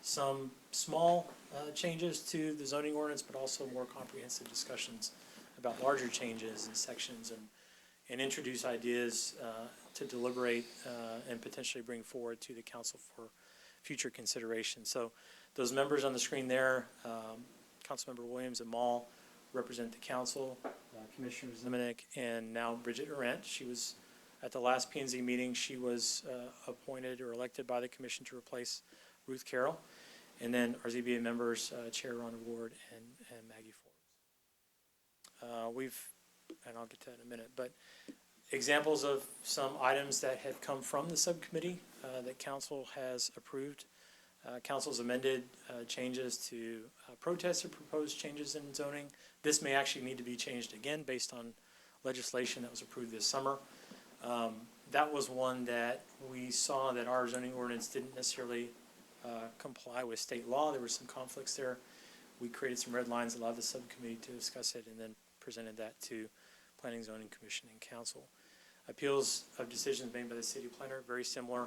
some small changes to the zoning ordinance, but also more comprehensive discussions about larger changes in sections and introduce ideas to deliberate and potentially bring forward to the council for future consideration. So those members on the screen there, Councilmember Williams and Mall, represent the council, Commissioner Ziminick, and now Bridget Arendt. She was at the last P&Z meeting. She was appointed or elected by the commission to replace Ruth Carroll. And then our ZBA members, Chair Rhonda Ward and Maggie Forbes. And I'll get to that in a minute, but examples of some items that have come from the subcommittee that council has approved. Council's amended changes to protest or proposed changes in zoning. This may actually need to be changed again based on legislation that was approved this summer. That was one that we saw that our zoning ordinance didn't necessarily comply with state law. There were some conflicts there. We created some red lines, allowed the subcommittee to discuss it, and then presented that to Planning, Zoning Commission and Council. appeals of decisions made by the city planner, very similar.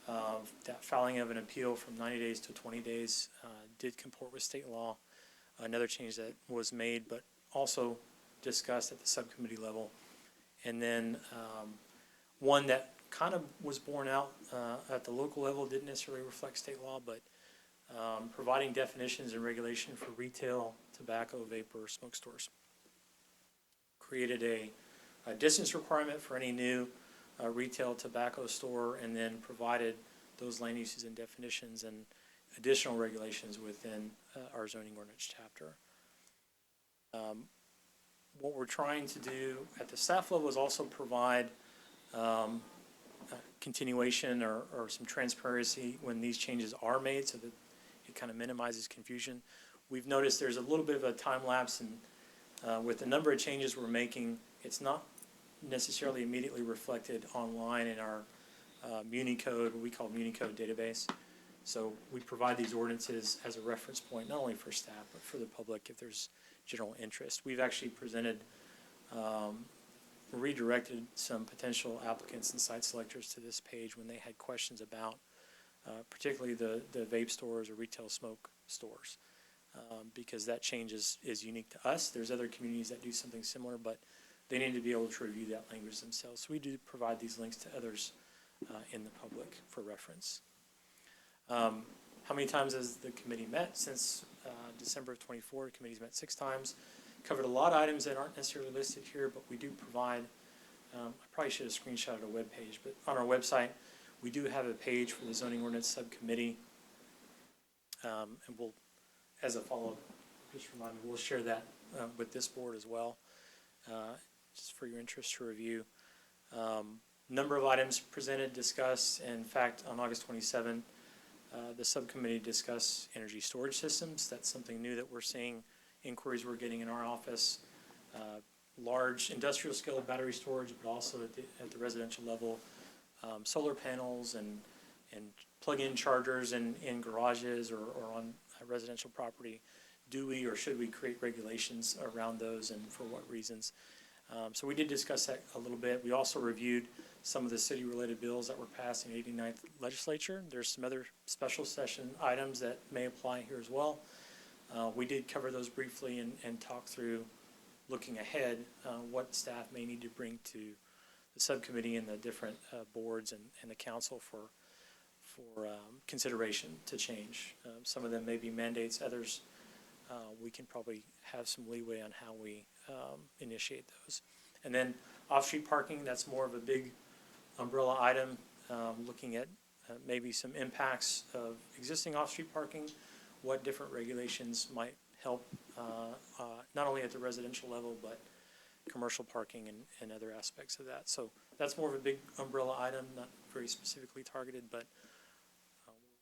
That filing of an appeal from 90 days to 20 days did comport with state law. Another change that was made, but also discussed at the subcommittee level. And then one that kind of was borne out at the local level, didn't necessarily reflect state law, but providing definitions and regulation for retail, tobacco, vapor, smoke stores. Created a distance requirement for any new retail tobacco store, and then provided those land uses and definitions and additional regulations within our zoning ordinance chapter. What we're trying to do at the staff level is also provide continuation or some transparency when these changes are made, so that it kind of minimizes confusion. We've noticed there's a little bit of a time lapse, and with the number of changes we're making, it's not necessarily immediately reflected online in our Municode, what we call Municode database. So we provide these ordinances as a reference point, not only for staff, but for the public if there's general interest. We've actually presented, redirected some potential applicants and site selectors to this page when they had questions about particularly the vape stores or retail smoke stores, because that change is unique to us. There's other communities that do something similar, but they need to be able to review that language themselves. So we do provide these links to others in the public for reference. How many times has the committee met? Since December of 24, the committee's met 6 times. Covered a lot of items that aren't necessarily listed here, but we do provide, I probably should have screenshotted a web page, but on our website, we do have a page for the zoning ordinance subcommittee. And we'll, as a follow-up, just remind me, we'll share that with this board as well, just for your interest to review. Number of items presented, discussed. In fact, on August 27, the subcommittee discussed energy storage systems. That's something new that we're seeing, inquiries we're getting in our office. Large industrial scale battery storage, but also at the residential level, solar panels and plug-in chargers in garages or on residential property. Do we or should we create regulations around those, and for what reasons? So we did discuss that a little bit. We also reviewed some of the city-related bills that were passed in the 89th legislature. There's some other special session items that may apply here as well. We did cover those briefly and talk through, looking ahead, what staff may need to bring to the subcommittee and the different boards and the council for consideration to change. Some of them may be mandates, others we can probably have some leeway on how we initiate those. And then off-street parking, that's more of a big umbrella item, looking at maybe some impacts of existing off-street parking, what different regulations might help, not only at the residential level, but commercial parking and other aspects of that. So that's more of a big umbrella item, not very specifically targeted, but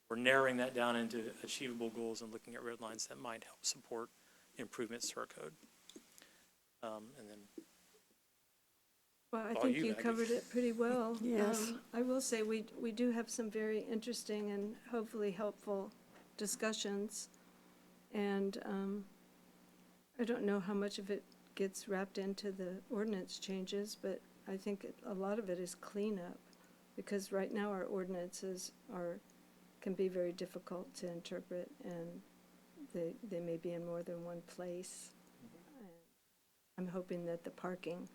we're narrowing that down into achievable goals and looking at red lines that might help support improvements to our code. And then Well, I all think you, you Maggie. covered it pretty well. Yes. I will say we do have some very interesting and hopefully helpful discussions. And I don't know how much of it gets wrapped into the ordinance changes, but I think a lot of it is cleanup, because right now our ordinances can be very difficult to interpret, and they may be in more than one place. And I'm hoping that the parking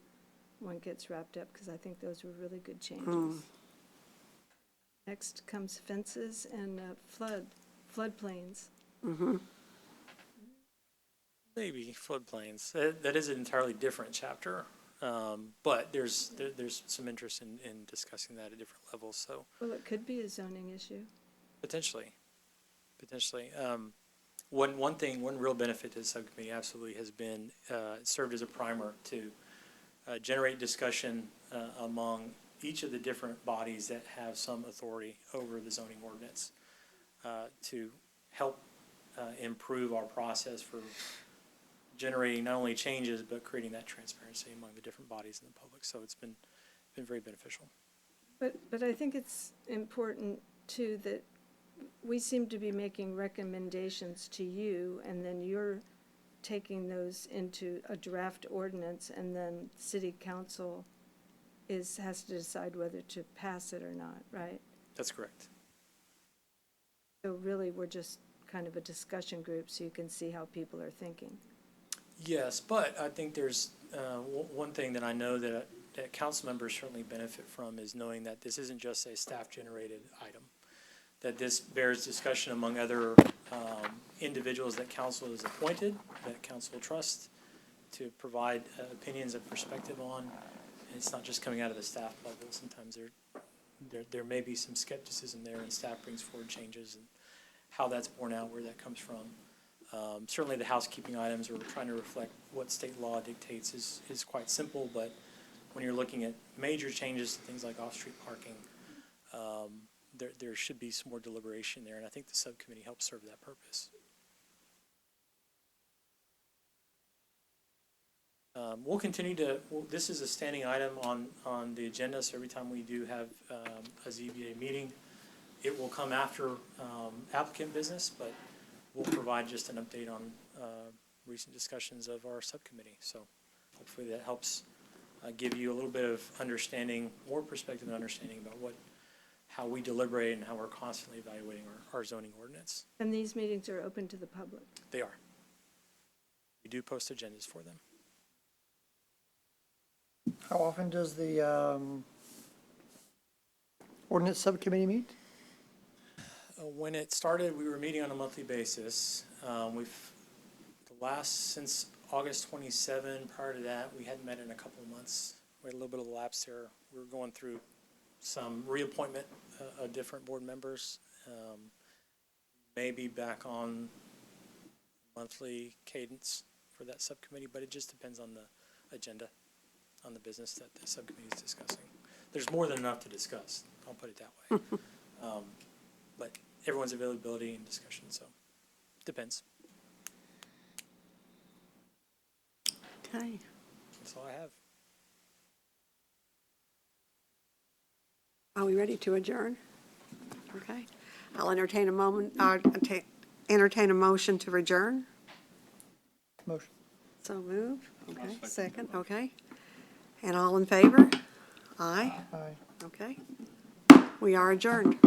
one gets wrapped up, because I think those were really good changes. Next comes fences and floodplains. maybe floodplains. That is an entirely different chapter, but there's some interest in discussing that at different levels. So Well, it could be a zoning issue. potentially. One real benefit to the subcommittee absolutely has been it served as a primer to generate discussion among each of the different bodies that have some authority over the zoning ordinance to help improve our process for generating not only changes but creating that transparency among the different bodies in the public. So it's been very beneficial. But I think it's important too that we seem to be making recommendations to you, and then you're taking those into a draft ordinance, and then city council has to decide whether to pass it or not, right? That's correct. So really, we're just kind of a discussion group, so you can see how people are thinking. Yes, but I think there's one thing that I know that council members certainly benefit from is knowing that this isn't just a staff-generated item, that this bears discussion among other individuals that council has appointed, that council trusts to provide opinions and perspective on. And it's not just coming out of the staff level. Sometimes there may be some skepticism there, and staff brings forward changes and how that's borne out, where that comes from. Certainly the housekeeping items, where we're trying to reflect what state law dictates, is quite simple, but when you're looking at major changes to things like off-street parking, there should be some more deliberation there, and I think the subcommittee helps serve that purpose. We'll continue this is a standing item on the agenda, so every time we do have a ZBA meeting, it will come after applicant business, but we'll provide just an update on recent discussions of our subcommittee. So hopefully that helps give you a little bit of understanding, more perspective and understanding about how we deliberate and how we're constantly evaluating our zoning ordinance. And these meetings are open to the public. They are. We do post agendas for them. How often does the ordinance subcommittee meet? When it started, we were meeting on a monthly basis. Since August 27, prior to that, we hadn't met in a couple of months. We had a little bit of a lapse there. We were going through some reappointment of different board members. Maybe back on monthly cadence for that subcommittee, but it just depends on the agenda, on the business that the subcommittee is discussing. There's more than enough to discuss, I'll put it that way. But everyone's availability and discussion, so depends. Okay. That's all I have. Are we ready to adjourn? Okay. I'll entertain a motion to adjourn. Motion. So move. Okay. I'll second Second. the Okay. And all in favor? Aye. Aye. Okay. We are adjourned.